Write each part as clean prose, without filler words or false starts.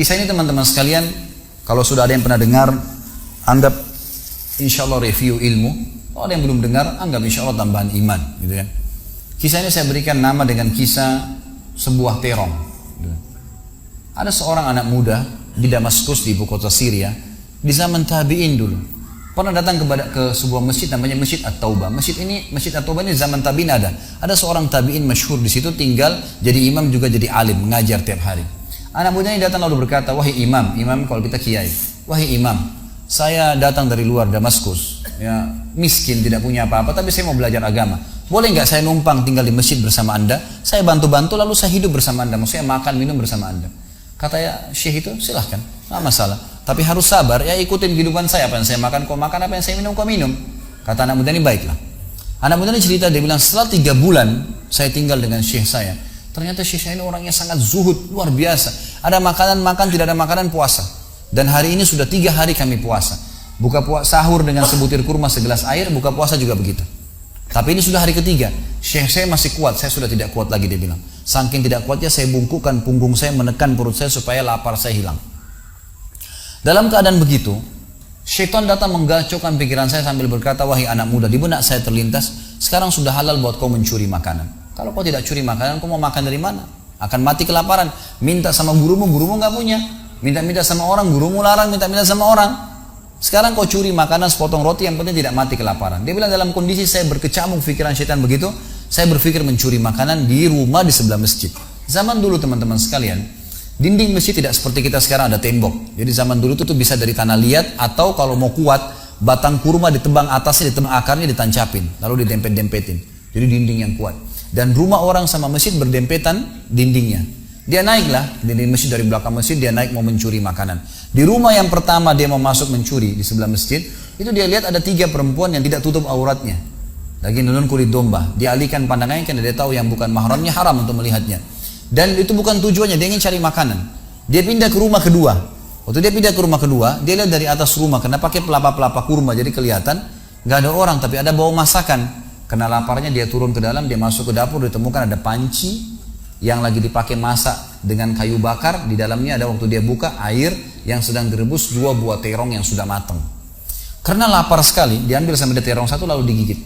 Kisah ini teman-teman sekalian, kalau sudah ada yang pernah dengar, anggap insya Allah review ilmu. Kalau ada yang belum dengar, anggap insya Allah tambahan iman, gitu kan. Kisah ini saya berikan nama dengan kisah sebuah terong. Gitu. Ada seorang anak muda di Damaskus, di ibu kota Syria, di zaman tabi'in dulu. Pernah datang ke sebuah masjid namanya Masjid At-Taubah. Masjid At-Taubah ini zaman tabi'in ada. Ada seorang tabi'in masyhur di situ tinggal, jadi imam juga jadi alim, mengajar tiap hari. Anak muda ini datang lalu berkata, wahai imam kalau kita kiai, wahai imam, saya datang dari luar Damaskus, ya, miskin, tidak punya apa-apa, tapi saya mau belajar agama. Boleh nggak saya numpang tinggal di masjid bersama anda? Saya bantu-bantu lalu saya hidup bersama anda, maksudnya makan minum bersama anda. Kata ya syekh itu, silahkan, nggak masalah. Tapi harus sabar, ya ikutin kehidupan saya, apa yang saya makan kau makan, apa yang saya minum kau minum. Kata anak muda ini, baiklah. Anak muda ini cerita, dia bilang setelah 3 bulan saya tinggal dengan syekh saya, ternyata syekh saya ini orangnya sangat zuhud, luar biasa. Ada makanan makan, tidak ada makanan puasa. Dan hari ini sudah 3 hari kami puasa. Sahur dengan sebutir kurma segelas air, buka puasa juga begitu. Tapi ini sudah hari ketiga, syekh saya masih kuat, saya sudah tidak kuat lagi, dia bilang. Saking tidak kuatnya saya bungkukkan punggung saya, menekan perut saya supaya lapar saya hilang. Dalam keadaan begitu, syaitan datang menggacaukan pikiran saya sambil berkata, wahai anak muda, di benak saya terlintas, sekarang sudah halal buat kau mencuri makanan. Kalau kau tidak curi makanan, kau mau makan dari mana? Akan mati kelaparan. Minta sama gurumu nggak punya. Minta-minta sama orang, gurumu larang, minta-minta sama orang. Sekarang kau curi makanan sepotong roti, yang penting tidak mati kelaparan. Dia bilang dalam kondisi saya berkecamuk pikiran syaitan begitu, saya berpikir mencuri makanan di rumah di sebelah masjid. Zaman dulu teman-teman sekalian, dinding masjid tidak seperti kita sekarang ada tembok. Jadi zaman dulu itu tuh bisa dari tanah liat, atau kalau mau kuat, batang kurma ditebang atasnya, ditebang akarnya, ditancapin, lalu didempet-dempetin. Jadi dinding yang kuat. Dan rumah orang sama masjid berdempetan dindingnya. Dia naiklah dinding masjid, dari belakang masjid dia naik mau mencuri makanan. Di rumah yang pertama dia mau masuk mencuri di sebelah masjid, itu dia lihat ada 3 perempuan yang tidak tutup auratnya, lagi nunun kulit domba. Dia alihkan pandangannya karena dia tahu yang bukan mahramnya haram untuk melihatnya. Dan itu bukan tujuannya, dia ingin cari makanan. Dia pindah ke rumah kedua. Waktu dia pindah ke rumah kedua, dia lihat dari atas rumah, karena pakai pelapa-pelapa kurma, jadi kelihatan nggak ada orang, tapi ada bau masakan. Karena laparnya dia turun ke dalam, dia masuk ke dapur, ditemukan ada panci yang lagi dipakai masak dengan kayu bakar. Di dalamnya ada, waktu dia buka, air yang sedang direbus 2 buah terong yang sudah matang. Karena lapar sekali, diambil sama dia terong 1 lalu digigit.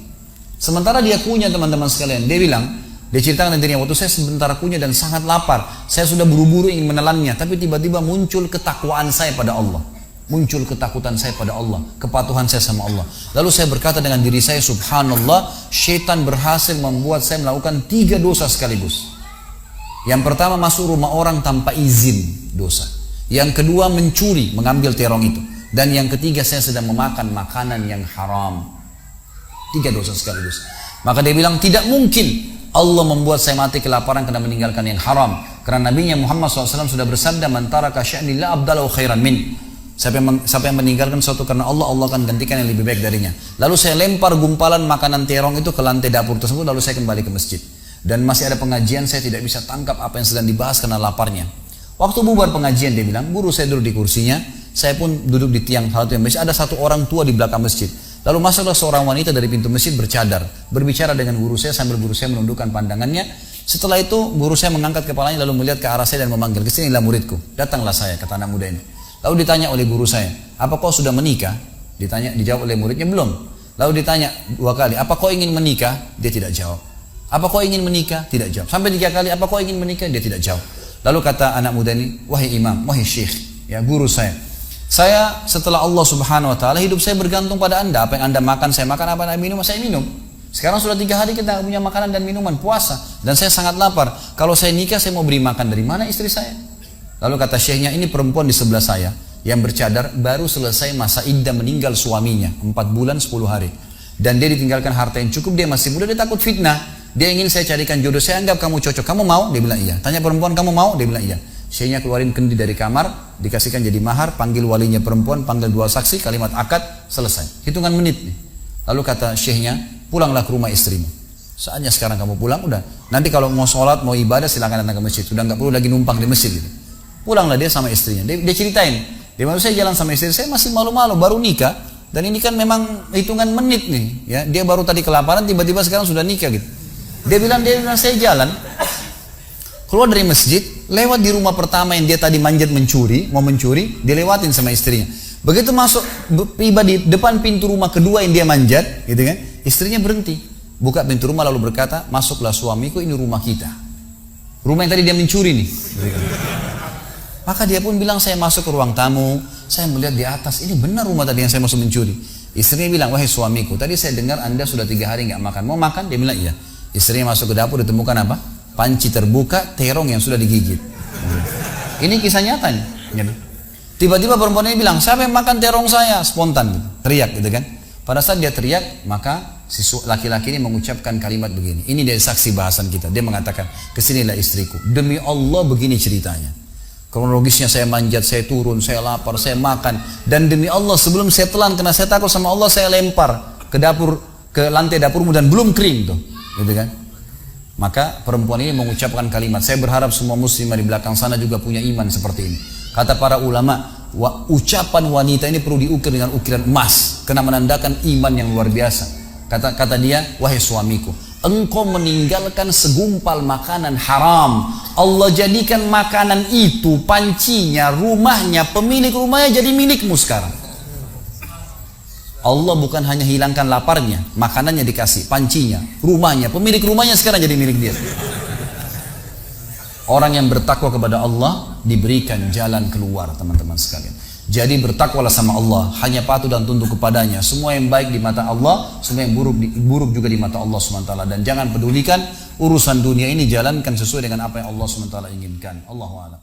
Sementara dia kunyah teman-teman sekalian, dia bilang, dia ceritakan dirinya, waktu saya sebentar kunyah dan sangat lapar, saya sudah buru-buru ingin menelannya, tapi tiba-tiba muncul ketakwaan saya pada Allah. Muncul ketakutan saya pada Allah, kepatuhan saya sama Allah. Lalu saya berkata dengan diri saya, subhanallah, syaitan berhasil membuat saya melakukan 3 dosa sekaligus. Yang pertama, masuk rumah orang tanpa izin, dosa. Yang kedua, mencuri, mengambil terong itu. Dan yang ketiga, saya sedang memakan makanan yang haram. 3 dosa sekaligus. Maka dia bilang, tidak mungkin Allah membuat saya mati kelaparan karena meninggalkan yang haram. Karena Nabi Muhammad SAW sudah bersabda, man taraka sya'nillah abdalahu khairan min. Siapa yang meninggalkan sesuatu karena Allah, Allah akan gantikan yang lebih baik darinya. Lalu saya lempar gumpalan makanan terong itu ke lantai dapur tersebut, lalu saya kembali ke masjid. Dan masih ada pengajian, saya tidak bisa tangkap apa yang sedang dibahas karena laparnya. Waktu bubar pengajian, dia bilang, guru saya duduk di kursinya, saya pun duduk di tiang salah satu masjid. Ada satu orang tua di belakang masjid. Lalu masuklah seorang wanita dari pintu masjid bercadar, berbicara dengan guru saya sambil guru saya menundukkan pandangannya. Setelah itu guru saya mengangkat kepalanya lalu melihat ke arah saya dan memanggil, kesinilah muridku. Datanglah saya, kata anak muda ini. Lalu ditanya oleh guru saya, apa kau sudah menikah? Dijawab oleh muridnya, belum. Lalu ditanya 2 kali, apa kau ingin menikah? Dia tidak jawab. Apa kau ingin menikah? Tidak jawab. Sampai 3 kali, apa kau ingin menikah? Dia tidak jawab. Lalu kata anak muda ini, wahai imam, wahai syekh, ya guru saya setelah Allah subhanahu wa ta'ala, hidup saya bergantung pada anda. Apa yang anda makan, saya makan. Apa yang anda minum, saya minum. Sekarang sudah 3 hari kita punya makanan dan minuman, puasa. Dan saya sangat lapar. Kalau saya nikah, saya mau beri makan dari mana istri saya? Lalu kata syekhnya, ini perempuan di sebelah saya yang bercadar baru selesai masa iddah meninggal suaminya 4 bulan 10 hari. Dan dia ditinggalkan harta yang cukup, dia masih muda, dia takut fitnah. Dia ingin saya carikan jodoh, saya anggap kamu cocok. Kamu mau? Dia bilang iya. Tanya perempuan, kamu mau? Dia bilang iya. Syekhnya keluarin kendi dari kamar, dikasihkan jadi mahar, panggil walinya perempuan, panggil 2 saksi, kalimat akad, selesai. Hitungan menit nih. Lalu kata syekhnya, pulanglah ke rumah istrimu. Saatnya sekarang kamu pulang, udah. Nanti kalau mau sholat, mau ibadah, silakan datang ke masjid. Sudah nggak perlu lagi numpang di masjid gitu. Pulanglah dia sama istrinya. Dia ceritain, dia maksud saya jalan sama istri saya masih malu-malu, baru nikah. Dan ini kan memang hitungan menit nih, ya. Dia baru tadi kelaparan, tiba-tiba sekarang sudah nikah gitu. Dia bilang saya jalan keluar dari masjid, lewat di rumah pertama yang dia tadi manjat mencuri, mau mencuri, dilewatin sama istrinya. Begitu masuk, tiba di depan pintu rumah kedua yang dia manjat, gitu kan, istrinya berhenti, buka pintu rumah lalu berkata, masuklah suamiku, ini rumah kita. Rumah yang tadi dia mencuri nih. Maka dia pun bilang, saya masuk ke ruang tamu, saya melihat di atas, ini benar rumah tadi yang saya masuk mencuri. Istrinya bilang, wahai suamiku, tadi saya dengar Anda sudah 3 hari nggak makan, mau makan? Dia bilang, iya. Istrinya masuk ke dapur, ditemukan apa? Panci terbuka, terong yang sudah digigit. Ini kisah nyata nih. Tiba-tiba perempuan ini bilang, siapa yang makan terong saya? Spontan gitu, teriak gitu kan. Pada saat dia teriak, maka si laki-laki ini mengucapkan kalimat begini. Ini dari saksi bahasan kita. Dia mengatakan, kesinilah istriku. Demi Allah begini ceritanya. Kronologisnya saya manjat, saya turun, saya lapar, saya makan. Dan demi Allah sebelum saya telan, karena saya takut sama Allah, saya lempar ke dapur, ke lantai dapurmu dan belum kering tuh. Gitu kan. Maka perempuan ini mengucapkan kalimat, saya berharap semua muslimah di belakang sana juga punya iman seperti ini. Kata para ulama, ucapan wanita ini perlu diukir dengan ukiran emas, karena menandakan iman yang luar biasa. Kata dia, wahai suamiku, engkau meninggalkan segumpal makanan haram. Allah jadikan makanan itu, pancinya, rumahnya, pemilik rumahnya jadi milikmu sekarang. Allah bukan hanya hilangkan laparnya, makanannya dikasih, pancinya, rumahnya, pemilik rumahnya sekarang jadi milik dia. Orang yang bertakwa kepada Allah diberikan jalan keluar, teman-teman sekalian. Jadi bertakwalah sama Allah, hanya patuh dan tunduk kepadanya. Semua yang baik di mata Allah, semua yang buruk juga di mata Allah SWT. Dan jangan pedulikan urusan dunia ini, jalankan sesuai dengan apa yang Allah SWT inginkan. Allahu a'lam.